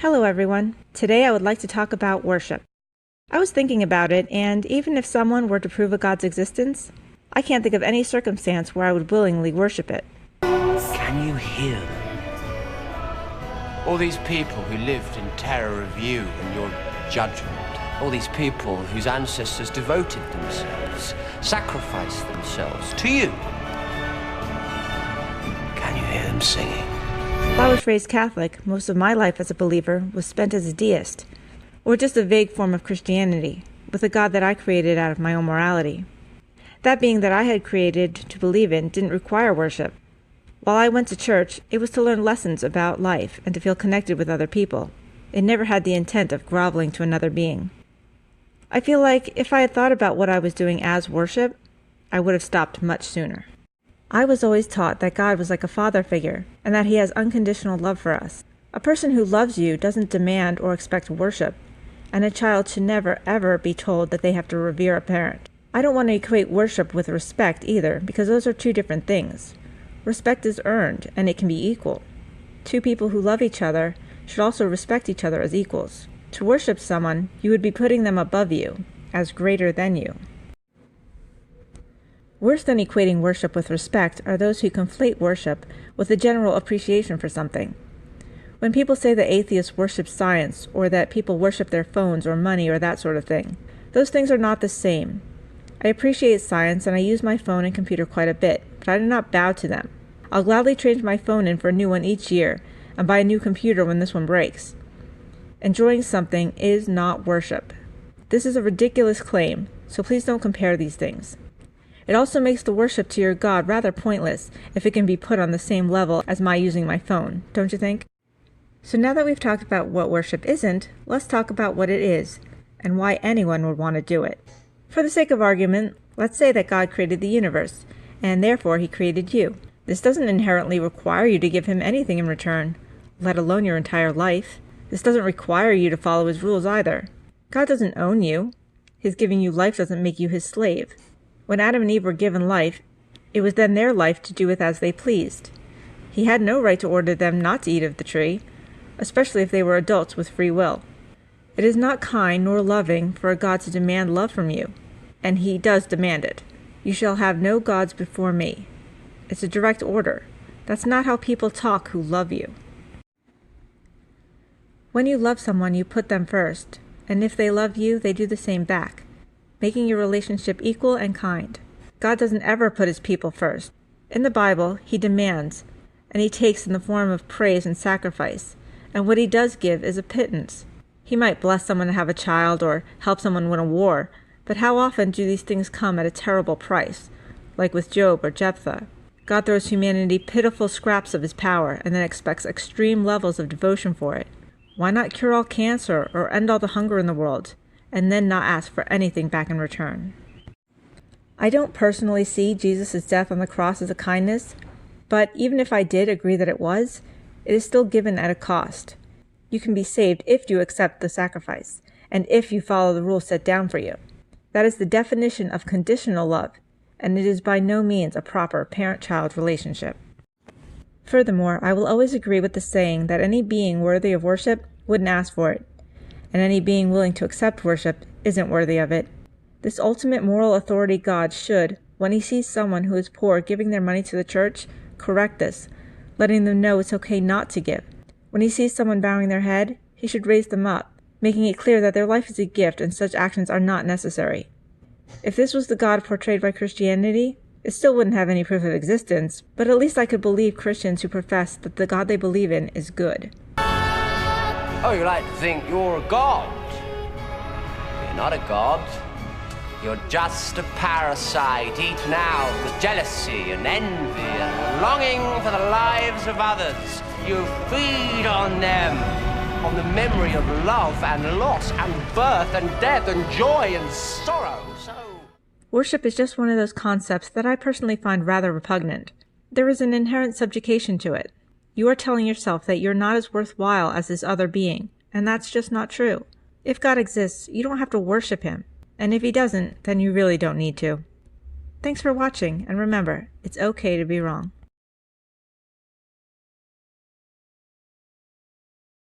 Hello everyone. Today I would like to talk about worship. I was thinking about it, and even if someone were to prove a God's existence, I can't think of any circumstance where I would willingly worship it. Can you hear them? All these people who lived in terror of you and your judgment. All these people whose ancestors devoted themselves, sacrificed themselves to you. Can you hear them singing? While I was raised Catholic, most of my life as a believer was spent as a deist, or just a vague form of Christianity, with a God that I created out of my own morality. That being that I had created to believe in didn't require worship. While I went to church, it was to learn lessons about life and to feel connected with other people. It never had the intent of groveling to another being. I feel like if I had thought about what I was doing as worship, I would have stopped much sooner. I was always taught that God was like a father figure, and that he has unconditional love for us. A person who loves you doesn't demand or expect worship, and a child should never ever be told that they have to revere a parent. I don't want to equate worship with respect either, because those are two different things. Respect is earned, and it can be equal. Two people who love each other should also respect each other as equals. To worship someone, you would be putting them above you, as greater than you. Worse than equating worship with respect are those who conflate worship with a general appreciation for something. When people say that atheists worship science, or that people worship their phones or money or that sort of thing, those things are not the same. I appreciate science and I use my phone and computer quite a bit, but I do not bow to them. I'll gladly trade my phone in for a new one each year and buy a new computer when this one breaks. Enjoying something is not worship. This is a ridiculous claim, so please don't compare these things. It also makes the worship to your God rather pointless if it can be put on the same level as my using my phone, don't you think? So now that we've talked about what worship isn't, let's talk about what it is, and why anyone would want to do it. For the sake of argument, let's say that God created the universe, and therefore he created you. This doesn't inherently require you to give him anything in return, let alone your entire life. This doesn't require you to follow his rules either. God doesn't own you. His giving you life doesn't make you his slave. When Adam and Eve were given life, it was then their life to do with as they pleased. He had no right to order them not to eat of the tree, especially if they were adults with free will. It is not kind nor loving for a God to demand love from you, and he does demand it. You shall have no gods before me. It's a direct order. That's not how people talk who love you. When you love someone, you put them first, and if they love you, they do the same back, making your relationship equal and kind. God doesn't ever put his people first. In the Bible, he demands, and he takes in the form of praise and sacrifice, and what he does give is a pittance. He might bless someone to have a child or help someone win a war, but how often do these things come at a terrible price, like with Job or Jephthah? God throws humanity pitiful scraps of his power and then expects extreme levels of devotion for it. Why not cure all cancer or end all the hunger in the world, and then not ask for anything back in return? I don't personally see Jesus' death on the cross as a kindness, but even if I did agree that it was, it is still given at a cost. You can be saved if you accept the sacrifice, and if you follow the rules set down for you. That is the definition of conditional love, and it is by no means a proper parent-child relationship. Furthermore, I will always agree with the saying that any being worthy of worship wouldn't ask for it, and any being willing to accept worship isn't worthy of it. This ultimate moral authority God should, when he sees someone who is poor giving their money to the church, correct this, letting them know it's okay not to give. When he sees someone bowing their head, he should raise them up, making it clear that their life is a gift and such actions are not necessary. If this was the God portrayed by Christianity, it still wouldn't have any proof of existence, but at least I could believe Christians who profess that the God they believe in is good. Oh, you like to think you're a god? You're not a god. You're just a parasite eaten out with jealousy and envy and longing for the lives of others. You feed on them, on the memory of love and loss and birth and death and joy and sorrow. Worship is just one of those concepts that I personally find rather repugnant. There is an inherent subjugation to it. You are telling yourself that you're not as worthwhile as this other being, and that's just not true. If God exists, you don't have to worship him, and if he doesn't, then you really don't need to. Thanks for watching, and remember, it's okay to be wrong.